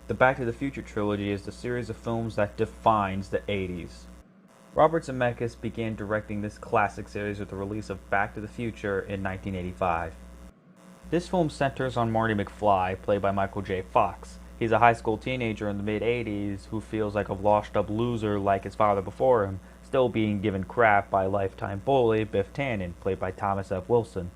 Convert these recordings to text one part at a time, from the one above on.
The Back to the Future trilogy is the series of films that defines the 80s. Robert Zemeckis began directing this classic series with the release of Back to the Future in 1985. This film centers on Marty McFly, played by Michael J. Fox. He's a high school teenager in the mid-80s who feels like a washed-up loser like his father before him, still being given crap by lifetime bully Biff Tannen, played by Thomas F. Wilson.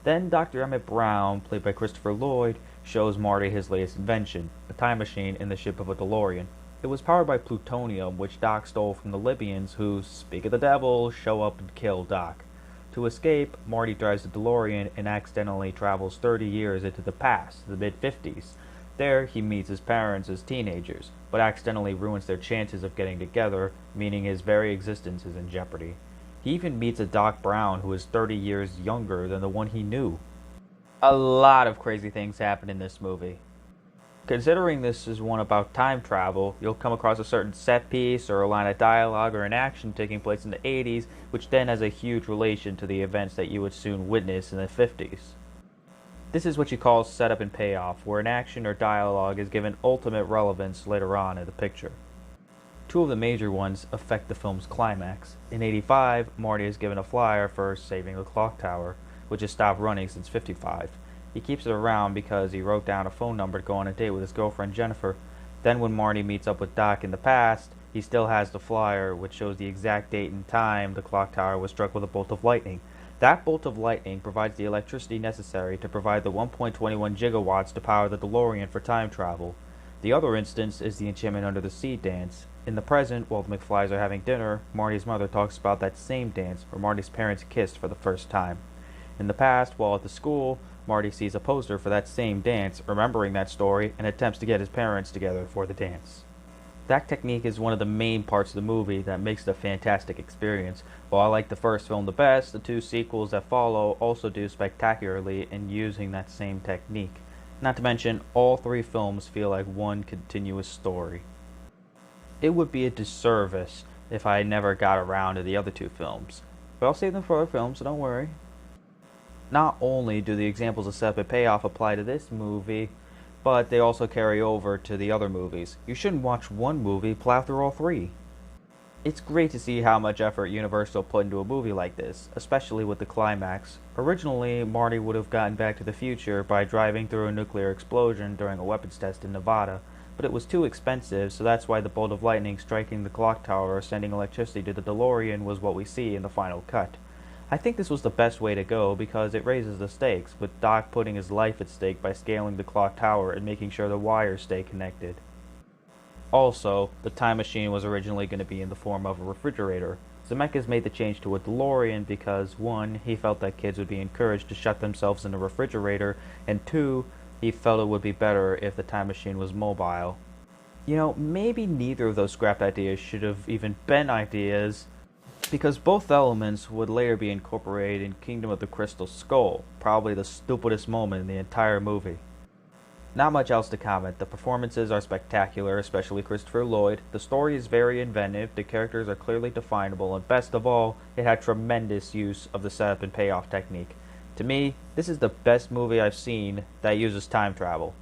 Then Dr. Emmett Brown, played by Christopher Lloyd, shows Marty his latest invention, a time machine in the shape of a DeLorean. It was powered by plutonium, which Doc stole from the Libyans who, speak of the devil, show up and kill Doc. To escape, Marty drives the DeLorean and accidentally travels 30 years into the past, the mid-50s. There, he meets his parents as teenagers, but accidentally ruins their chances of getting together, meaning his very existence is in jeopardy. He even meets a Doc Brown who is 30 years younger than the one he knew. A lot of crazy things happen in this movie. Considering this is one about time travel, you'll come across a certain set piece or a line of dialogue or an action taking place in the 80s, which then has a huge relation to the events that you would soon witness in the 50s. This is what you call setup and payoff, where an action or dialogue is given ultimate relevance later on in the picture. Two of the major ones affect the film's climax. In 85, Marty is given a flyer for saving the clock tower, which has stopped running since 55. He keeps it around because he wrote down a phone number to go on a date with his girlfriend Jennifer. Then when Marty meets up with Doc in the past, he still has the flyer, which shows the exact date and time the clock tower was struck with a bolt of lightning. That bolt of lightning provides the electricity necessary to provide the 1.21 gigawatts to power the DeLorean for time travel. The other instance is the Enchantment Under the Sea dance. In the present, while the McFlys are having dinner, Marty's mother talks about that same dance where Marty's parents kissed for the first time. In the past, while at the school, Marty sees a poster for that same dance, remembering that story, and attempts to get his parents together for the dance. That technique is one of the main parts of the movie that makes it a fantastic experience. While I like the first film the best, the two sequels that follow also do spectacularly in using that same technique. Not to mention, all three films feel like one continuous story. It would be a disservice if I never got around to the other two films, but I'll save them for other films, so don't worry. Not only do the examples of setup and payoff apply to this movie, but they also carry over to the other movies. You shouldn't watch one movie, plow through all three. It's great to see how much effort Universal put into a movie like this, especially with the climax. Originally, Marty would have gotten Back to the Future by driving through a nuclear explosion during a weapons test in Nevada, but it was too expensive, so that's why the bolt of lightning striking the clock tower sending electricity to the DeLorean was what we see in the final cut. I think this was the best way to go because it raises the stakes, with Doc putting his life at stake by scaling the clock tower and making sure the wires stay connected. Also, the time machine was originally going to be in the form of a refrigerator. Zemeckis made the change to a DeLorean because 1. He felt that kids would be encouraged to shut themselves in a refrigerator, and 2. He felt it would be better if the time machine was mobile. You know, maybe neither of those scrapped ideas should have even been ideas, because both elements would later be incorporated in Kingdom of the Crystal Skull, probably the stupidest moment in the entire movie. Not much else to comment. The performances are spectacular, especially Christopher Lloyd. The story is very inventive, the characters are clearly definable, and best of all, it had tremendous use of the setup and payoff technique. To me, this is the best movie I've seen that uses time travel.